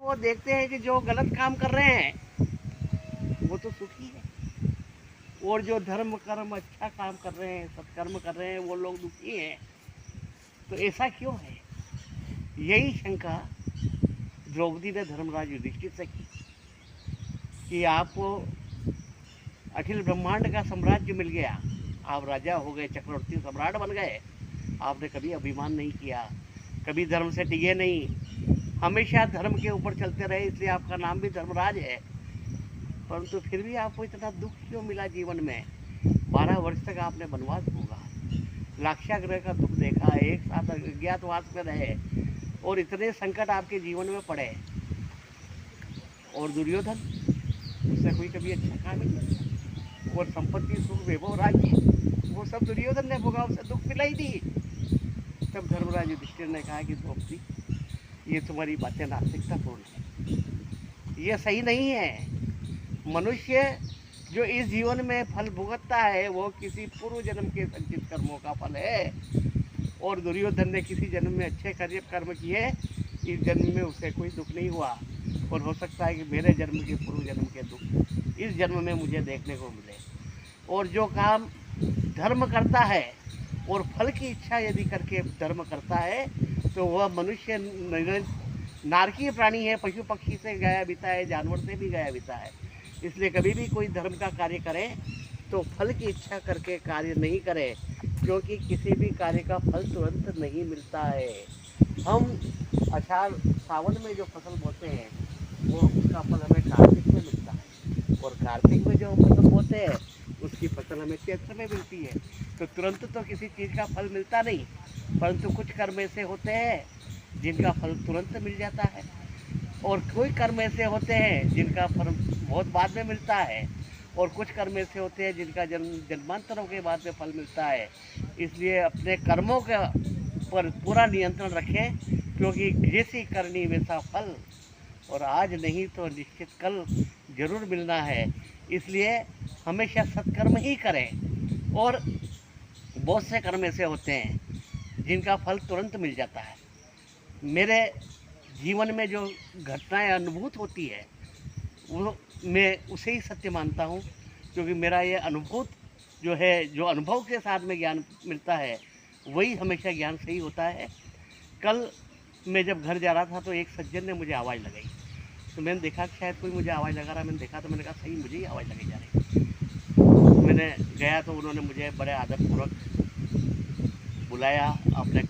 वो देखते हैं कि जो गलत काम कर रहे हैं वो तो सुखी है, और जो धर्म कर्म अच्छा काम कर रहे हैं, सत्कर्म कर रहे हैं, वो लोग दुखी हैं। तो ऐसा क्यों है? यही शंका द्रौपदी ने धर्मराज युधिष्ठिर से की कि आपको अखिल ब्रह्मांड का साम्राज्य मिल गया, आप राजा हो गए, चक्रवर्ती सम्राट बन गए, आपने कभी अभिमान नहीं किया, कभी धर्म से डिगे नहीं, हमेशा धर्म के ऊपर चलते रहे, इसलिए आपका नाम भी धर्मराज है। परंतु फिर भी आपको इतना दुख क्यों मिला जीवन में? 12 वर्ष तक आपने वनवास भोगा, लाक्षागृह का दुख देखा, एक साथ अज्ञातवास में रहे, और इतने संकट आपके जीवन में पड़े। और दुर्योधन, उससे कोई कभी अच्छा काम नहीं किया, और संपत्ति सुख वैभव राज्य वो सब दुर्योधन ने भोगा, उसे दुख मिला ही नहीं। तब धर्मराज युधिष्ठिर ने कहा कि द्रौपदी, ये तुम्हारी बातें नास्तिकतापूर्ण है, ये सही नहीं है। मनुष्य जो इस जीवन में फल भुगतता है वो किसी पूर्व जन्म के संचित कर्मों का फल है, और दुर्योधन ने किसी जन्म में अच्छे कर्म किए, इस जन्म में उसे कोई दुख नहीं हुआ, और हो सकता है कि मेरे जन्म के पूर्व जन्म के दुख इस जन्म में मुझे देखने को मिले। और जो काम धर्म करता है और फल की इच्छा यदि करके धर्म करता है तो वह मनुष्य नारकीय प्राणी है, पशु पक्षी से गया बीता है, जानवर से भी गया बीता है। इसलिए कभी भी कोई धर्म का कार्य करे तो फल की इच्छा करके कार्य नहीं करे, क्योंकि किसी भी कार्य का फल तुरंत नहीं मिलता है। हम आषाढ़ सावन में जो फसल बोते हैं वो उसका फल हमें कार्तिक में मिलता है, और कार्तिक में जो फसल बोते हैं उसकी फसल हमें चैत्र में मिलती है। तो तुरंत तो किसी चीज़ का फल मिलता नहीं, परंतु कुछ कर्म ऐसे होते हैं जिनका फल तुरंत मिल जाता है, और कोई कर्म ऐसे होते हैं जिनका फल बहुत बाद में मिलता है, और कुछ कर्म ऐसे होते हैं जिनका जन्मांतरों के बाद में फल मिलता है। इसलिए अपने कर्मों के पर पूरा नियंत्रण रखें, क्योंकि जैसी करनी वैसा फल, और आज नहीं तो निश्चित कल जरूर मिलना है। इसलिए हमेशा सत्कर्म ही करें, और बहुत से कर्म ऐसे होते हैं जिनका फल तुरंत मिल जाता है। मेरे जीवन में जो घटनाएं अनुभूत होती है वो मैं उसे ही सत्य मानता हूँ, क्योंकि मेरा ये अनुभूत जो है, जो अनुभव के साथ में ज्ञान मिलता है वही हमेशा ज्ञान सही होता है। कल मैं जब घर जा रहा था तो एक सज्जन ने मुझे आवाज़ लगाई, तो मैंने देखा कि शायद कोई मुझे आवाज़ लगा रहा, मैंने देखा तो मैंने कहा सही मुझे ही आवाज़ लगाई जा रही। तो मैंने गया तो उन्होंने मुझे बड़े आदरपूर्वक बुलाया, अपने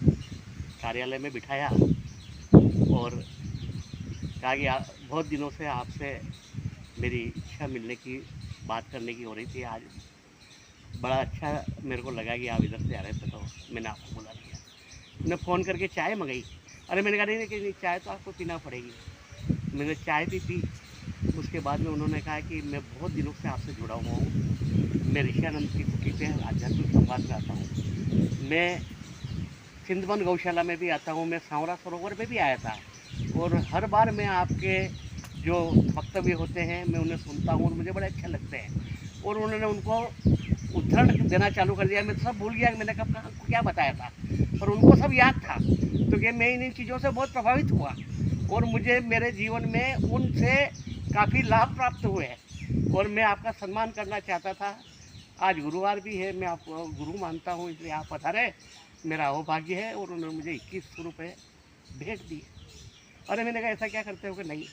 कार्यालय में बिठाया, और कहा कि बहुत दिनों से आपसे मेरी इच्छा मिलने की, बात करने की हो रही थी, आज बड़ा अच्छा मेरे को लगा कि आप इधर से आ रहे थे तो मैंने आपको बुला लिया। मैंने फ़ोन करके चाय मंगाई, अरे मैंने कहा नहीं चाय तो आपको पीना पड़ेगी। मैंने चाय भी पी। उसके बाद में उन्होंने कहा कि मैं बहुत दिनों से आपसे जुड़ा हुआ हूँ, मैं ऋषियानंद की कुटी पे आध्यात्मिक संवाद में आता हूँ, मैं सिंधवन गौशाला में भी आता हूँ, मैं सांवरा सरोवर में भी आया था, और हर बार मैं आपके जो वक्तव्य होते हैं मैं उन्हें सुनता हूँ और मुझे बड़े अच्छे लगते हैं। और उन्होंने उनको उदाहरण देना चालू कर दिया, मैं सब भूल गया, मैंने कब कहाँ को क्या बताया था, पर उनको सब याद था। तो कि मैं इन चीज़ों से बहुत प्रभावित हुआ, और मुझे मेरे जीवन में उनसे काफ़ी लाभ प्राप्त हुए हैं, और मैं आपका सम्मान करना चाहता था। आज गुरुवार भी है, मैं आपको गुरु मानता हूँ, इसलिए आप पधारे, मेरा अहोभाग्य है। और उन्होंने मुझे 2100 रुपये भेंट दिए। अरे मैंने कहा ऐसा क्या करते हो कि नहीं,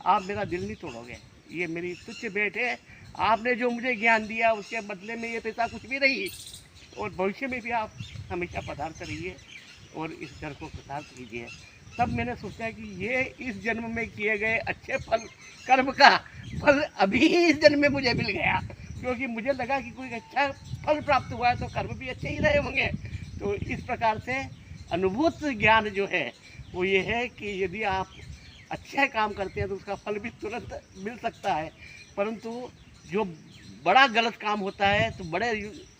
आप मेरा दिल नहीं तोड़ोगे, ये मेरी तुच्छ भेंट है, आपने जो मुझे ज्ञान दिया उसके बदले में ये पैसा कुछ भी नहीं, और भविष्य में भी आप हमेशा पदार्थ रहिए और इस घर को कृतार्थ कीजिए। तब मैंने सोचा कि ये इस जन्म में किए गए अच्छे फल, कर्म का फल अभी इस जन्म में मुझे मिल गया, क्योंकि मुझे लगा कि कोई अच्छा फल प्राप्त हुआ है तो कर्म भी अच्छे ही रहे होंगे। तो इस प्रकार से अनुभूत ज्ञान जो है वो ये है कि यदि आप अच्छा काम करते हैं तो उसका फल भी तुरंत मिल सकता है, परंतु जो बड़ा गलत काम होता है तो बड़े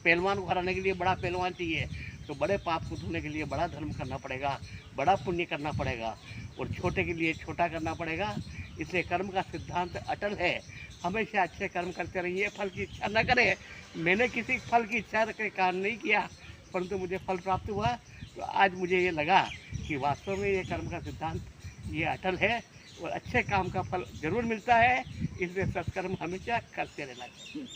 पहलवान को हराने के लिए बड़ा पहलवान चाहिए, तो बड़े पाप को धोने के लिए बड़ा धर्म करना पड़ेगा, बड़ा पुण्य करना पड़ेगा, और छोटे के लिए छोटा करना पड़ेगा। इसलिए कर्म का सिद्धांत अटल है, हमेशा अच्छे कर्म करते रहिए, फल की इच्छा न करें। मैंने किसी फल की इच्छा के कारण नहीं किया, परंतु मुझे फल प्राप्त हुआ। तो आज मुझे ये लगा कि वास्तव में ये कर्म का सिद्धांत ये अटल है, और अच्छे काम का फल जरूर मिलता है, इसलिए सत्कर्म हमेशा करते रहना चाहिए।